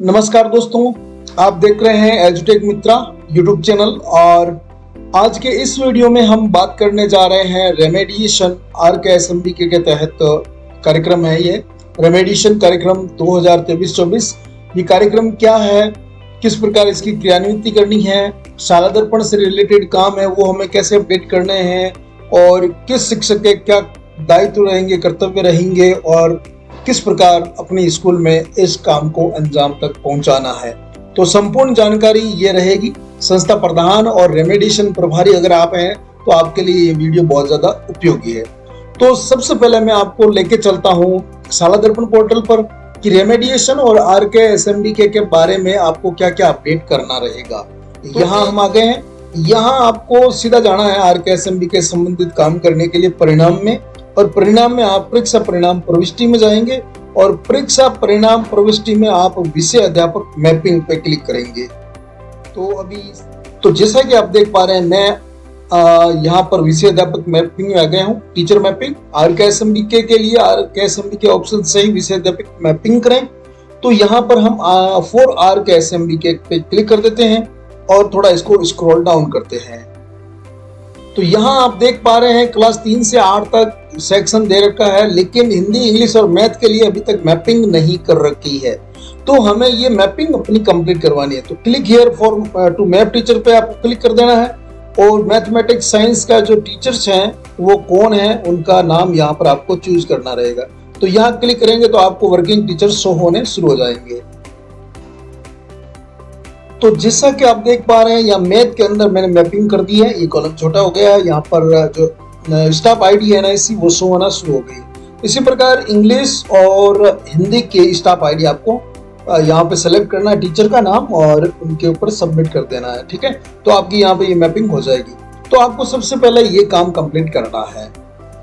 नमस्कार दोस्तों, आप देख रहे हैं एजुटेक मित्रा यूट्यूब चैनल। और आज के इस वीडियो में हम बात करने जा रहे हैं रेमेडिएशन RKSMBK के तहत कार्यक्रम है। ये रेमेडिएशन कार्यक्रम 2023-24। ये कार्यक्रम क्या है, किस प्रकार इसकी क्रियान्विति करनी है, शाला दर्पण से रिलेटेड काम है वो हमें कैसे अपडेट करने हैं, और किस शिक्षक के क्या दायित्व रहेंगे, कर्तव्य रहेंगे, और किस प्रकार अपने स्कूल में इस काम को अंजाम तक पहुंचाना है। तो संपूर्ण जानकारी ये रहेगी। संस्था प्रधान और रेमेडिएशन प्रभारी अगर आप हैं तो आपके लिए ये वीडियो बहुत ज्यादा उपयोगी है। तो सबसे पहले मैं आपको लेके चलता हूँ शाला दर्पण पोर्टल पर कि रेमेडिएशन और RKSMBK के बारे में आपको क्या क्या अपडेट करना रहेगा। यहाँ हम आ गए हैं। यहाँ आपको सीधा जाना है RKSMBK संबंधित काम करने के लिए परिणाम में, और परिणाम में आप परीक्षा परिणाम प्रविष्टि में जाएंगे, और परीक्षा परिणाम प्रविष्टि में आप विषय अध्यापक मैपिंग पे क्लिक करेंगे। तो जैसा कि आप देख पा रहे हैं, मैं यहाँ पर विषय अध्यापक मैपिंग में आ गया हूँ। टीचर मैपिंग RKSMBK के लिए RKSMBK ऑप्शन से ही विषय अध्यापक मैपिंग करें। तो यहाँ पर हम फॉर RKSMBK पे क्लिक कर देते हैं और थोड़ा इसको स्क्रॉल डाउन करते हैं। तो यहाँ आप देख पा रहे हैं क्लास 3 से 8 तक सेक्शन दे रखा है, लेकिन हिंदी, इंग्लिश और मैथ के लिए अभी तक मैपिंग नहीं कर रखी है। तो हमें ये मैपिंग अपनी कंप्लीट करवानी है। तो click here for to map teacher पे आपको क्लिक कर देना है, और मैथमेटिक्स साइंस का जो टीचर्स हैं वो कौन है उनका नाम यहाँ पर आपको चूज करना रहेगा। तो यहाँ क्लिक करेंगे तो आपको वर्किंग टीचर शो होने शुरू हो जाएंगे। तो जैसा कि आप देख पा रहे हैं, यहाँ मैथ के अंदर मैंने मैपिंग कर दी है। ये कॉलम छोटा हो गया है। यहाँ पर जो स्टाफ आईडी है NIC वो शो होना शुरू हो गई। इसी प्रकार इंग्लिश और हिंदी के स्टाफ आईडी आपको यहाँ पे सेलेक्ट करना है, टीचर का नाम, और उनके ऊपर सबमिट कर देना है। ठीक है, तो आपकी यहाँ पे ये मैपिंग हो जाएगी। तो आपको सबसे पहले ये काम कंप्लीट करना है।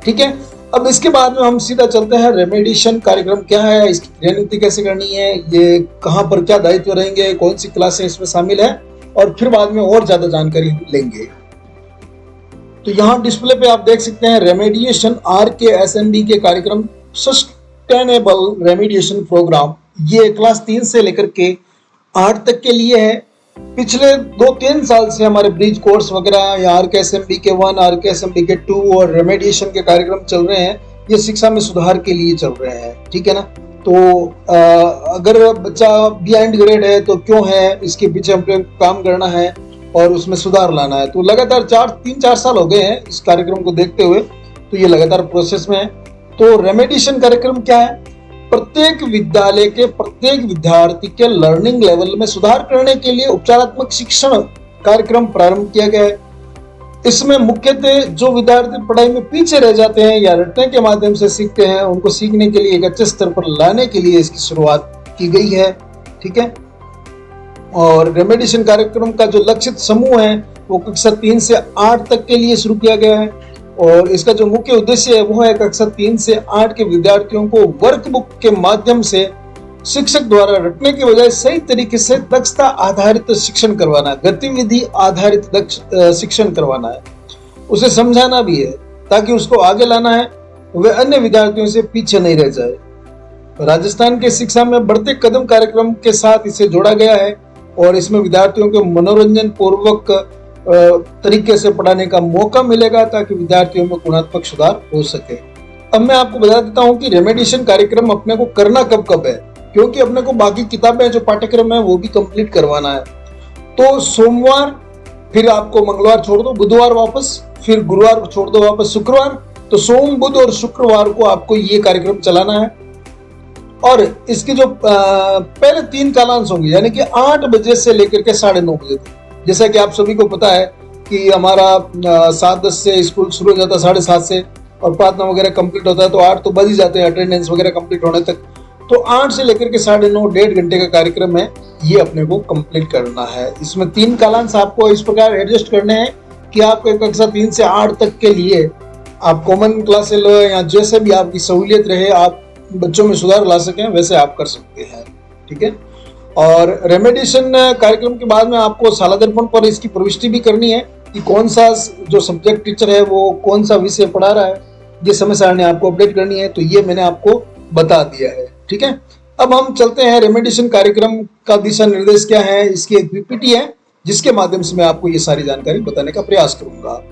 ठीक है, अब इसके बाद में हम सीधा चलते हैं रेमेडिएशन कार्यक्रम क्या है, इसकी क्रियान्विति कैसे करनी है, ये कहाँ पर क्या दायित्व रहेंगे, कौन सी क्लासें इसमें शामिल है, और फिर बाद में और ज्यादा जानकारी लेंगे। तो यहाँ डिस्प्ले पे आप देख सकते हैं रेमेडिएशन RKSMBK कार्यक्रम सस्टेनेबल रेमेडिएशन प्रोग्राम। ये क्लास 3 से लेकर के 8 तक के लिए है। पिछले 2-3 साल से हमारे ब्रिज कोर्स वगैरह या RKSMBK 1, RKSMBK 2 और रेमेडिएशन के कार्यक्रम चल रहे हैं। ये शिक्षा में सुधार के लिए चल रहे हैं। ठीक है ना। तो अगर बच्चा बिहाइंड ग्रेड है तो क्यों है, इसके पीछे हमें काम करना है और उसमें सुधार लाना है। तो लगातार 3-4 साल हो गए हैं इस कार्यक्रम को देखते हुए, तो ये लगातार प्रोसेस में है। तो रेमेडिएशन कार्यक्रम क्या है, प्रत्येक विद्यालय के प्रत्येक विद्यार्थी के लर्निंग लेवल में सुधार करने के लिए उपचारात्मक शिक्षण कार्यक्रम प्रारंभ किया गया है। इसमें मुख्यतः जो विद्यार्थी पढ़ाई में पीछे रह जाते हैं या रटने के माध्यम से सीखते हैं, उनको सीखने के लिए एक अच्छे स्तर पर लाने के लिए इसकी शुरुआत की गई है। ठीक है, और रेमेडिएशन कार्यक्रम का जो लक्षित समूह है वो कक्षा 3 से 8 तक के लिए शुरू किया गया है, और इसका जो मुख्य उद्देश्य है वो है कक्षा 3 से 8 के विद्यार्थियों को वर्कबुक के माध्यम से शिक्षक द्वारा रटने के बजाय सही तरीके से दक्षता आधारित शिक्षण करवाना, गतिविधि आधारित शिक्षण करवाना है, उसे समझाना भी है ताकि उसको आगे लाना है, वह अन्य विद्यार्थियों से पीछे नहीं रह जाए। राजस्थान के शिक्षा में बढ़ते कदम कार्यक्रम के साथ इसे जोड़ा गया है, और इसमें विद्यार्थियों को मनोरंजन पूर्वक तरीके से पढ़ाने का मौका मिलेगा ताकि विद्यार्थियों में गुणात्मक सुधार हो सके। अब मैं आपको बता देता हूं कि रेमेडिएशन कार्यक्रम अपने को करना कब कब है, क्योंकि अपने को बाकी किताबें जो पाठ्यक्रम है वो भी कंप्लीट करवाना है। तो सोमवार, फिर आपको मंगलवार छोड़ दो, बुधवार वापस, फिर गुरुवार छोड़ दो वापस शुक्रवार। तो सोम, बुध और शुक्रवार को आपको ये कार्यक्रम चलाना है। और इसके जो पहले 3 कालांश होंगे, यानी कि 8 बजे से लेकर के 9:30 बजे तक। जैसा कि आप सभी को पता है कि हमारा 7:10 से स्कूल शुरू हो जाता है, 7:30 से, और प्रार्थना वगैरह कंप्लीट होता है तो 8 तो बज ही जाते हैं अटेंडेंस वगैरह कंप्लीट होने तक। तो 8 से लेकर के 9:30, 1.5 घंटे का कार्यक्रम है, ये अपने को कंप्लीट करना है। इसमें 3 कालांश आपको इस प्रकार एडजस्ट करने हैं कि आपको कक्षा 3 से 8 तक के लिए आप कॉमन क्लास लो या जैसे भी आपकी सहूलियत रहे, आप बच्चों में सुधार ला सकें वैसे आप कर सकते हैं। ठीक है, और रेमेडिएशन कार्यक्रम के बाद में आपको शाला दर्पण पर इसकी प्रविष्टि भी करनी है कि कौन सा जो सब्जेक्ट टीचर है वो कौन सा विषय पढ़ा रहा है, ये समय सारणी आपको अपडेट करनी है। तो ये मैंने आपको बता दिया है। ठीक है, अब हम चलते हैं रेमेडिएशन कार्यक्रम का दिशा निर्देश क्या है, इसकी एक पीपीटी है जिसके माध्यम से मैं आपको ये सारी जानकारी बताने का प्रयास करूंगा।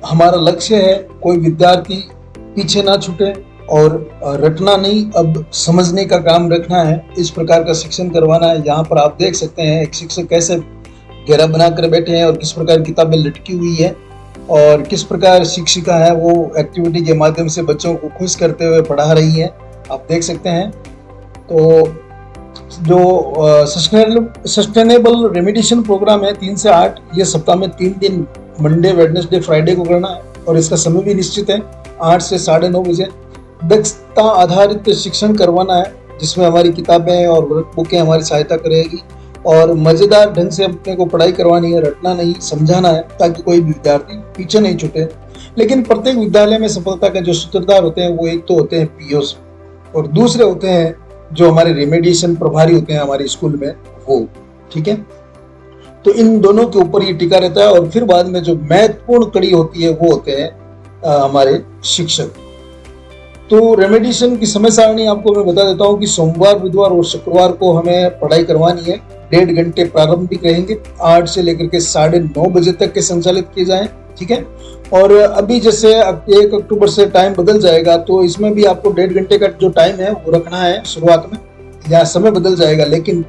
हमारा लक्ष्य है कोई विद्यार्थी पीछे ना छूटे और रटना नहीं, अब समझने का काम रखना है, इस प्रकार का शिक्षण करवाना है। यहाँ पर आप देख सकते हैं एक शिक्षक कैसे घेरा बनाकर बैठे हैं और किस प्रकार किताबें लटकी हुई है और किस प्रकार शिक्षिका है वो एक्टिविटी के माध्यम से बच्चों को खुश करते हुए पढ़ा रही है, आप देख सकते हैं। तो जो सस्टेनेबल रेमेडिएशन प्रोग्राम है 3 से 8, ये सप्ताह में 3 दिन मंडे, वेडनेसडे, फ्राइडे को करना है और इसका समय भी निश्चित है 8 से 9:30 बजे। दक्षता आधारित शिक्षण करवाना है जिसमें हमारी किताबें और वर्कबुकें हमारी सहायता करेगी और मजेदार ढंग से अपने को पढ़ाई करवानी है, रटना नहीं, समझाना है ताकि कोई भी विद्यार्थी पीछे नहीं छूटे। लेकिन प्रत्येक विद्यालय में सफलता के जो सूत्रधार होते हैं वो एक तो होते हैं पीओस और दूसरे होते हैं जो हमारे रेमेडिएशन प्रभारी होते हैं हमारे स्कूल में वो, ठीक है। तो इन दोनों के ऊपर ये टिका रहता है और फिर बाद में जो महत्वपूर्ण कड़ी होती है वो होते हैं हमारे शिक्षक। तो रेमेडिएशन की समय सारणी आपको मैं बता देता हूँ कि सोमवार, बुधवार और शुक्रवार को हमें पढ़ाई करवानी है। 1.5 घंटे प्रारंभिक रहेंगे, 8 से लेकर के 9:30 बजे तक के संचालित किए जाएं, ठीक है। और अभी जैसे 1 अक्टूबर से टाइम बदल जाएगा तो इसमें भी आपको 1.5 घंटे का जो टाइम है वो रखना है शुरुआत में, या समय बदल जाएगा लेकिन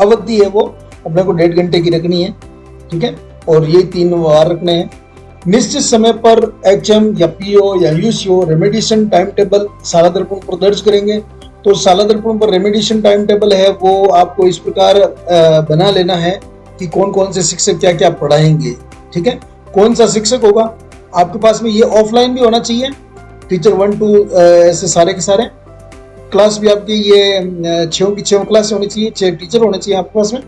अवधि है वो अपने को 1.5 घंटे की रखनी है, ठीक है। और ये 3 वार रखने हैं। निश्चित समय पर एचएम या पीओ या यूसीओ रेमेडिएशन टाइम टेबल शाला दर्पण पर दर्ज करेंगे। तो शाला दर्पण पर रेमेडिएशन टाइम टेबल है वो आपको इस प्रकार बना लेना है कि कौन कौन से शिक्षक क्या क्या पढ़ाएंगे, ठीक है। कौन सा शिक्षक होगा आपके पास में, ये ऑफलाइन भी होना चाहिए, टीचर 1 to ऐसे सारे के सारे क्लास भी आपकी ये 6 की 6 क्लास होनी चाहिए, 6 टीचर होने चाहिए आपके पास में।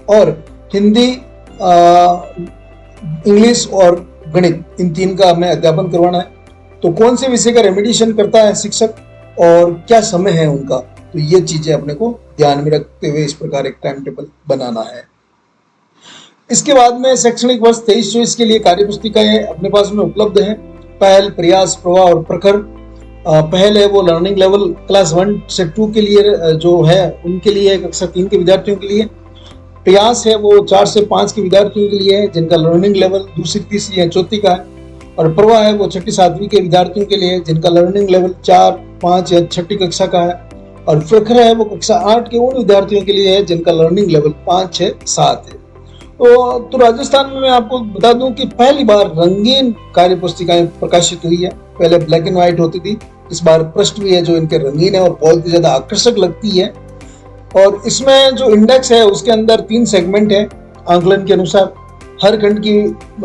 और हिंदी, इंग्लिश और गणित, इन 3 का हमें अध्यापन करवाना है। तो कौन से विषय का रेमेडिएशन करता है शिक्षक और क्या समय है उनका, तो ये चीजें अपने को ध्यान में रखते हुए इस प्रकार एक टाइम टेबल बनाना है। इसके बाद में शैक्षणिक वर्ष 23-24 के लिए कार्य पुस्तिकाएं अपने पास में उपलब्ध है। पहल, प्रयास, प्रवाह और प्रखर। पहल है वो लर्निंग लेवल क्लास 1 से 2 के लिए जो है उनके लिए, कक्षा 3 के विद्यार्थियों के लिए। प्रयास है वो 4 से 5 के विद्यार्थियों के लिए है जिनका लर्निंग लेवल दूसरी, तीसरी या चौथी का है। और प्रवाह है वो 6ठी, 7वीं के विद्यार्थियों के लिए जिनका लर्निंग लेवल 4, 5 या 6ठी कक्षा का है। और प्रखर है वो कक्षा 8 के उन विद्यार्थियों के लिए है जिनका लर्निंग लेवल 5, 6, 7 है। तो राजस्थान में मैं आपको बता दूं कि पहली बार रंगीन कार्य पुस्तिकाएं प्रकाशित हुई है। पहले ब्लैक एंड व्हाइट होती थी, इस बार पृष्ठ भी है जो इनके रंगीन है और बहुत ही ज्यादा आकर्षक लगती है। और इसमें जो इंडेक्स है उसके अंदर 3 सेगमेंट है आंकलन के अनुसार। हर खंड की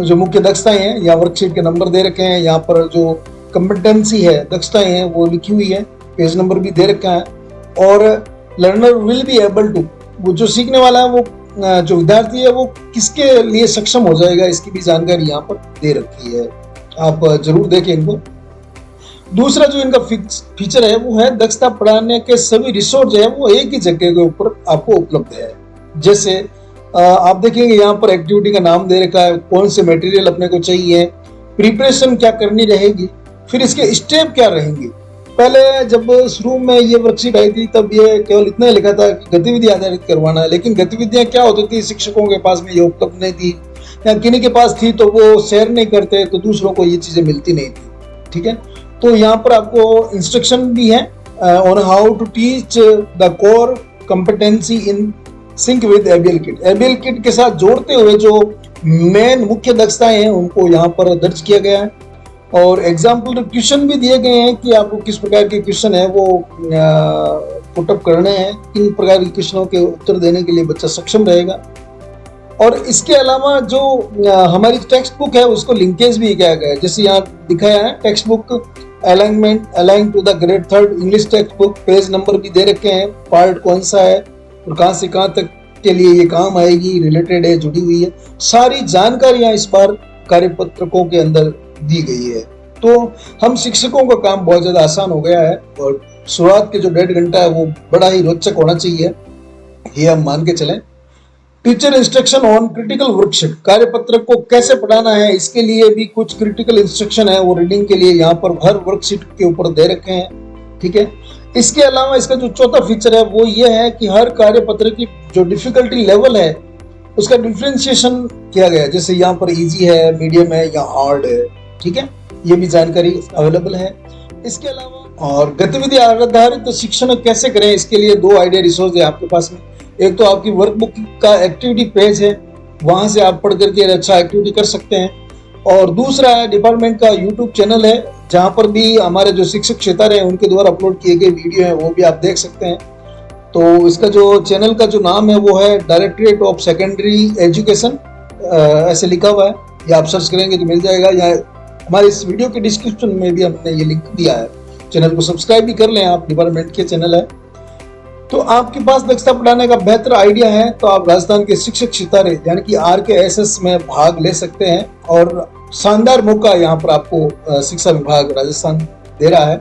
जो मुख्य दक्षताएं हैं यहाँ वर्कशीट के नंबर दे रखे हैं, यहाँ पर जो कॉम्पिटेंसी है, दक्षताएं हैं वो लिखी हुई है, पेज नंबर भी दे रखा है। और learner will be able to, वो जो सीखने वाला है वो जो विद्यार्थी है वो किसके लिए सक्षम हो जाएगा, इसकी भी जानकारी यहाँ पर दे रखी है, आप जरूर देखें इनको। दूसरा जो इनका फीचर है वो है दक्षता पढ़ाने के सभी रिसोर्स जो है वो एक ही जगह के ऊपर आपको उपलब्ध है। जैसे आप देखेंगे यहाँ पर एक्टिविटी का नाम दे रखा है, कौन से मटेरियल अपने को चाहिए, प्रिपरेशन क्या करनी रहेगी, फिर इसके स्टेप क्या रहेंगे। पहले जब शुरू में ये वर्कशीट आई थी तब ये केवल इतना लिखा था कि गतिविधि आधारित करवाना है, लेकिन गतिविधियां क्या होती थी, शिक्षकों के पास में ये उपलब्ध नहीं थी या किन्हीं के पास थी तो वो शेयर नहीं करते, तो दूसरों को ये चीजें मिलती नहीं थी, ठीक है। तो यहाँ पर आपको इंस्ट्रक्शन भी है on how to teach the core competency in sync with ABL kit. ABL kit के साथ जोड़ते हुए जो मेन मुख्य दक्षताएं हैं उनको यहाँ पर दर्ज किया गया है। और एग्जाम्पल क्वेश्चन भी दिए गए हैं कि आपको किस प्रकार के क्वेश्चन है वो पुटअप करने हैं, किन प्रकार के क्वेश्चनों के उत्तर देने के लिए बच्चा सक्षम रहेगा। और इसके अलावा जो हमारी टेक्स्ट बुक है उसको लिंकेज भी किया गया है, जैसे यहाँ दिखाया है text book alignment align to the grade 3 English text book, page number भी दे रखे हैं, पार्ट कौन सा है और कहाँ से कहाँ तक के लिए ये काम आएगी, रिलेटेड है, जुड़ी हुई है, सारी जानकारियां इस बार कार्यपत्रकों के अंदर दी गई है। तो हम शिक्षकों का काम बहुत ज़्यादा आसान हो गया है और शुरुआत के जो 1.5 घंटा है वो बड़ा ही रोचक होना चाहिए, ये हम मान के चलें। Teacher instruction on critical worksheet, कार्यपत्र को कैसे पढ़ाना है इसके लिए भी कुछ क्रिटिकल इंस्ट्रक्शन है वो रीडिंग के लिए यहाँ पर हर वर्कशीट के ऊपर दे रखे हैं, ठीक है। इसके अलावा इसका जो चौथा फीचर है वो ये है कि हर कार्यपत्र की जो डिफिकल्टी लेवल है उसका डिफ्रेंशिएशन किया गया है, जैसे यहाँ पर इजी है, मीडियम है या हार्ड है, ठीक है। ये भी जानकारी अवेलेबल है। इसके अलावा और गतिविधि आधारित तो शिक्षण कैसे करें इसके लिए 2 आइडिया रिसोर्स है आपके पास में। एक तो आपकी वर्कबुक का एक्टिविटी पेज है, वहां से आप पढ़ करके अच्छा एक्टिविटी कर सकते हैं, और दूसरा है डिपार्टमेंट का यूट्यूब चैनल है जहां पर भी हमारे जो शिक्षक सितारे हैं उनके द्वारा अपलोड किए गए वीडियो हैं वो भी आप देख सकते हैं। तो इसका जो चैनल का जो नाम है वो है डायरेक्टरेट ऑफ सेकेंडरी एजुकेशन, ऐसे लिखा हुआ है, या आप सर्च करेंगे तो मिल जाएगा, या हमारे इस वीडियो के डिस्क्रिप्शन में भी हमने ये लिंक दिया है। चैनल को सब्सक्राइब भी कर लें, आप डिपार्टमेंट के चैनल है। तो आपके पास दक्षता बढ़ाने का बेहतर आइडिया है तो आप राजस्थान के शिक्षक सितारे यानी कि RKSS में भाग ले सकते हैं, और शानदार मौका यहाँ पर आपको शिक्षा विभाग राजस्थान दे रहा है।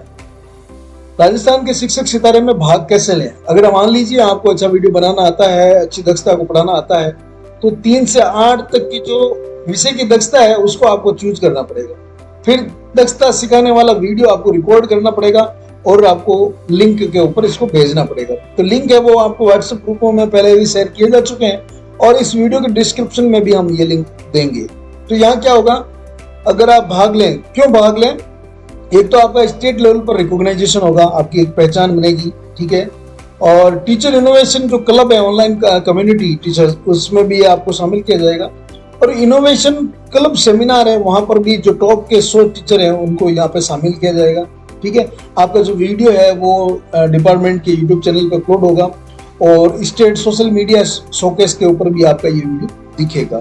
राजस्थान के शिक्षक सितारे में भाग कैसे लें? अगर मान लीजिए आपको अच्छा वीडियो बनाना आता है, अच्छी दक्षता को पढ़ाना आता है, तो 3 से 8 तक की जो विषय की दक्षता है उसको आपको चूज करना पड़ेगा। फिर दक्षता सिखाने वाला वीडियो आपको रिकॉर्ड करना पड़ेगा और आपको लिंक के ऊपर इसको भेजना पड़ेगा। तो लिंक है वो आपको व्हाट्सएप ग्रुपों में पहले भी शेयर किए जा चुके हैं, और इस वीडियो के डिस्क्रिप्शन में भी हम ये लिंक देंगे। तो यहाँ क्या होगा, अगर आप भाग लें, क्यों भाग लें, एक तो आपका स्टेट लेवल पर रिकॉग्नाइजेशन होगा, आपकी एक पहचान बनेगी, ठीक है। और टीचर इनोवेशन जो क्लब है ऑनलाइन कम्युनिटी टीचर्स, उसमें भी आपको शामिल किया जाएगा। और इनोवेशन क्लब सेमिनार है, वहां पर भी जो टॉप के 100 टीचर हैं उनको यहाँ पे शामिल किया जाएगा, ठीक है। आपका जो वीडियो है वो डिपार्टमेंट के यूट्यूब चैनल पर अपलोड होगा, और स्टेट सोशल मीडिया शोकेस के ऊपर भी आपका ये वीडियो दिखेगा।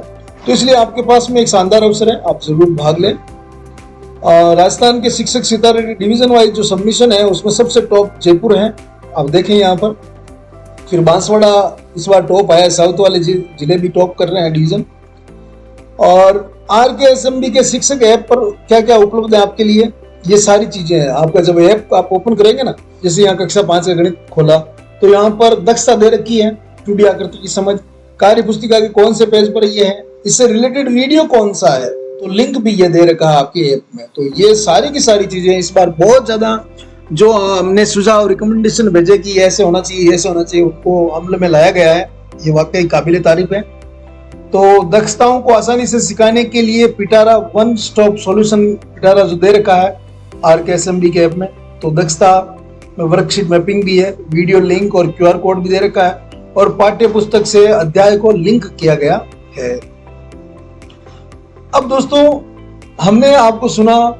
तो इसलिए आपके पास में एक शानदार अवसर है, आप जरूर भाग लें। राजस्थान के शिक्षक सितारे डिवीजन वाइज जो सबमिशन है उसमें सबसे टॉप जयपुर है, आप देखें यहाँ पर। फिर बांसवाड़ा इस बार टॉप आया, साउथ वाले जिले भी टॉप कर रहे हैं डिवीजन। और RKSMB के शिक्षक ऐप पर क्या क्या उपलब्ध है आपके लिए, ये सारी चीजें हैं। आपका जब ऐप आप ओपन करेंगे ना, जैसे यहाँ कक्षा 5 का गणित खोला तो यहाँ पर दक्षता दे रखी है, 2D आकृति की समझ, कार्य पुस्तिका के कौन से पेज पर ये है, इससे रिलेटेड वीडियो कौन सा है, तो लिंक भी ये दे रखा है आपके ऐप में। तो ये सारी की सारी चीजें इस बार बहुत ज्यादा जो हमने सुझाव रिकमेंडेशन भेजे कि ऐसे होना चाहिए, ऐसे होना चाहिए, उनको अमल में लाया गया है, ये वाकई काबिल तारीफ है। तो दक्षताओं को आसानी से सिखाने के लिए पिटारा वन स्टॉप सॉल्यूशन पिटारा जो दे रखा है RKSMB के ऐप में, तो दक्षता वर्कशीट मैपिंग भी है, वीडियो लिंक और QR कोड भी दे रखा है, और पाठ्य पुस्तक से अध्याय को लिंक किया गया है। अब दोस्तों हमने आपको सुना,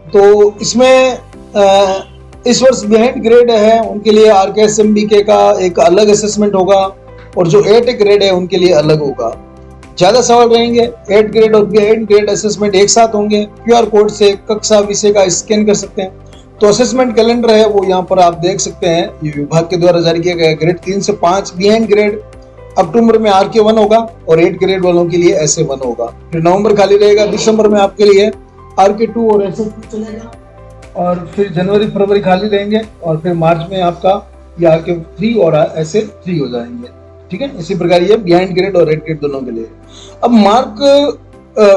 तो इसमें इस वर्ष बिहाइंड ग्रेड है उनके लिए RKSMB के का एक अलग असेसमेंट होगा, और जो 8 ग्रेड है उनके लिए अलग होगा। ज्यादा सवाल रहेंगे, 8 ग्रेड और बिहाइंड ग्रेड असेसमेंट एक साथ होंगे। QR कोड से कक्षा विषय का स्कैन कर सकते हैं। तो असेसमेंट कैलेंडर है वो यहाँ पर आप देख सकते हैं, ये विभाग के द्वारा जारी किया गया। ग्रेड 3 से 5 बिहाइंड ग्रेड अक्टूबर में RK1 होगा, और 8 ग्रेड वालों के लिए SA1 होगा। फिर नवंबर खाली रहेगा, दिसंबर में आपके लिए RK2 और SA2 चलेगा, और फिर जनवरी फरवरी खाली रहेंगे, और फिर मार्च में आपका ये RK3 और SA3 हो जाएंगे, ठीक है। इसी प्रकार ये बिहाइंड ग्रेड और 8 ग्रेड दोनों के लिए। अब मार्क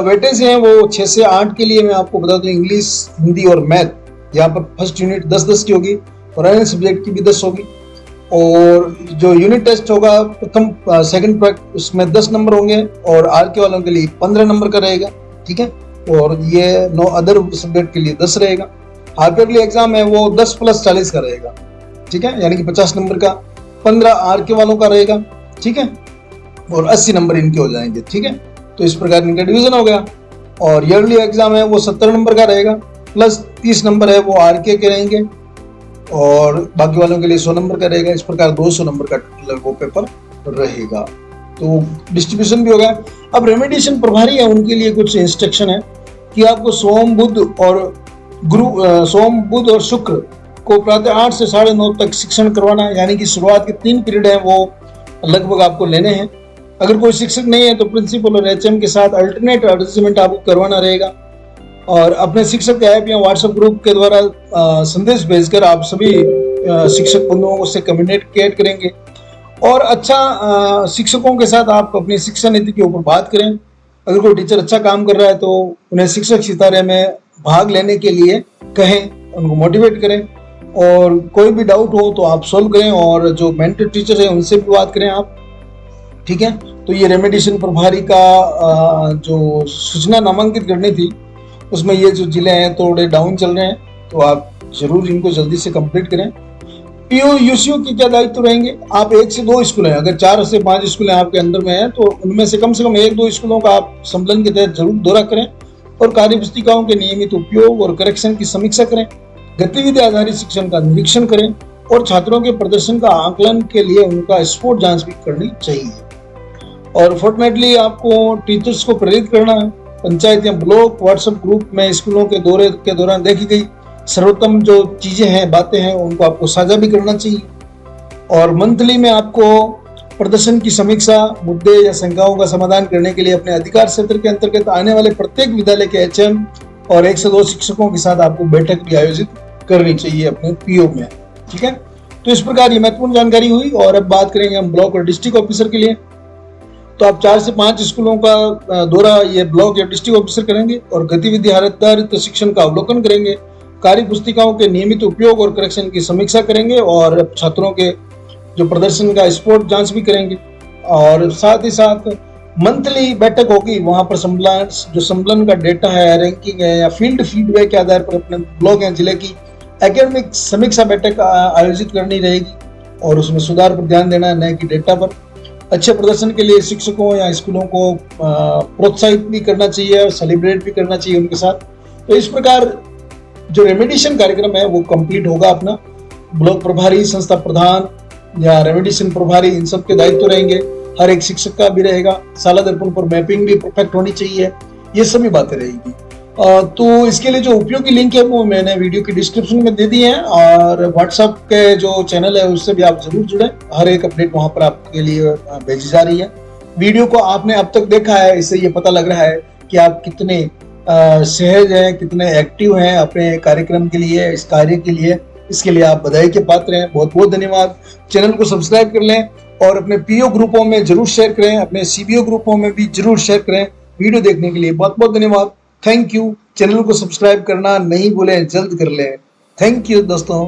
वेटेज हैं वो 6 से 8 के लिए मैं आपको बता दूं, इंग्लिश, हिंदी और मैथ यहाँ पर फर्स्ट यूनिट 10-10 की होगी, और अन्य सब्जेक्ट की भी 10 होगी। और जो यूनिट टेस्ट होगा प्रथम सेकंड प्रैक्ट उसमें 10 नंबर होंगे, और RK वालों के लिए 15 नंबर का रहेगा, ठीक है। और ये 9 अदर सब्जेक्ट के लिए 10 रहेगा। हाफ ईयरली एग्जाम है वो 10 + 40 का रहेगा, ठीक है, यानी कि 50 नंबर का, 15 RK वालों का रहेगा, ठीक है, और 80 नंबर इनके हो जाएंगे, ठीक है। तो इस प्रकार इनका डिवीजन हो गया। और ईयरली एग्जाम है वो 70 नंबर का रहेगा, प्लस 30 नंबर है वो RK के रहेंगे, और बाकी वालों के लिए 100 नंबर का रहेगा। इस प्रकार 200 नंबर का टोटल वो पेपर रहेगा। तो डिस्ट्रीब्यूशन भी हो गया। अब रेमेडिएशन प्रभारी है उनके लिए कुछ इंस्ट्रक्शन है कि आपको सोम बुध और शुक्र को प्रातः 8 से 9:30 तक शिक्षण करवाना है, यानी कि शुरुआत के 3 पीरियड है वो लगभग आपको लेने हैं। अगर कोई शिक्षक नहीं है तो प्रिंसिपल और HM के साथ अल्टरनेट अरेंजमेंट आपको करवाना रहेगा। और अपने शिक्षक ऐप या व्हाट्सएप ग्रुप के द्वारा संदेश भेजकर आप सभी शिक्षक बंधुओं से कम्युनिकेट करेंगे। और अच्छा शिक्षकों के साथ आप अपनी शिक्षा नीति के ऊपर बात करें। अगर कोई टीचर अच्छा काम कर रहा है तो उन्हें शिक्षक सितारे में भाग लेने के लिए कहें, उनको मोटिवेट करें। और कोई भी डाउट हो तो आप सोल्व करें, और जो मेंटर टीचर है उनसे भी बात करें आप, ठीक है। तो ये रेमेडिएशन प्रभारी का जो सूचना नामांकित करनी थी, उसमें ये जो जिले हैं थोड़े डाउन चल रहे हैं, तो आप जरूर इनको जल्दी से कंप्लीट करें। पीओ यूसीओ की क्या दायित्व रहेंगे? आप 1 से 2 स्कूल हैं, अगर 4 से 5 स्कूलें आपके अंदर में हैं तो उनमें से कम 1-2 स्कूलों का आप सम्मेलन के तहत जरूर दौरा करें और कार्य पुस्तिकाओं के नियमित उपयोग और करेक्शन की समीक्षा करें। गतिविधि आधारित शिक्षण का निरीक्षण करें और छात्रों के प्रदर्शन का आकलन के लिए उनका स्पोर्ट जांच भी करनी चाहिए। और फोर्टनाइटली आपको टीचर्स को प्रेरित करना है। पंचायत या ब्लॉक व्हाट्सएप ग्रुप में स्कूलों के दौरे के दौरान देखी गई सर्वोत्तम जो चीजें हैं, बातें हैं, उनको आपको साझा भी करना चाहिए। और मंथली में आपको प्रदर्शन की समीक्षा, मुद्दे या शंकाओं का समाधान करने के लिए अपने अधिकार क्षेत्र के अंतर्गत आने वाले प्रत्येक विद्यालय के एचएम और 1 से 2 शिक्षकों के साथ आपको बैठक भी आयोजित करनी चाहिए अपने पीओ में, ठीक है। तो इस प्रकार ये महत्वपूर्ण जानकारी हुई। और अब बात करेंगे हम ब्लॉक और डिस्ट्रिक्ट ऑफिसर के लिए। तो आप 4 से 5 स्कूलों का दौरा ये ब्लॉक या डिस्ट्रिक्ट ऑफिसर करेंगे और गतिविधि आधारित शिक्षण का अवलोकन करेंगे, कार्य पुस्तिकाओं के नियमित उपयोग और करेक्शन की समीक्षा करेंगे और छात्रों के जो प्रदर्शन का स्पोर्ट जांच भी करेंगे। और साथ ही साथ मंथली बैठक होगी, वहां पर सम्मेलन का डेटा है, रैंकिंग है या फील्ड फीडबैक के आधार पर अपने ब्लॉक या जिले की एकेडमिक समीक्षा बैठक आयोजित करनी रहेगी और उसमें सुधार पर ध्यान देना है, न कि डेटा पर। अच्छे प्रदर्शन के लिए शिक्षकों या स्कूलों को प्रोत्साहित भी करना चाहिए और सेलिब्रेट भी करना चाहिए उनके साथ। तो इस प्रकार जो रेमेडिएशन कार्यक्रम है वो कंप्लीट होगा अपना। ब्लॉक प्रभारी, संस्था प्रधान या रेमेडिएशन प्रभारी, इन सब के दायित्व रहेंगे। हर एक शिक्षक का भी रहेगा। शाला दर्पण पर मैपिंग भी परफेक्ट होनी चाहिए, ये सभी बातें रहेगी। तो इसके लिए जो उपयोगी लिंक है वो मैंने वीडियो की डिस्क्रिप्शन में दे दी है, और व्हाट्सएप के जो चैनल है उससे भी आप जरूर जुड़े। हर एक अपडेट वहां पर आपके लिए भेजी जा रही है। वीडियो को आपने अब तक देखा है, इससे ये पता लग रहा है कि आप कितने सहज हैं, कितने एक्टिव हैं अपने कार्यक्रम के लिए, इस कार्य के लिए। इसके लिए आप बधाई के पात्र हैं। बहुत बहुत धन्यवाद। चैनल को सब्सक्राइब कर लें और अपने पीओ ग्रुपों में जरूर शेयर करें, अपने सीबीओ ग्रुपों में भी जरूर शेयर करें। वीडियो देखने के लिए बहुत बहुत धन्यवाद। Thank you. चैनल को सब्सक्राइब करना नहीं भूलें, जल्द कर लें। थैंक यू दोस्तों।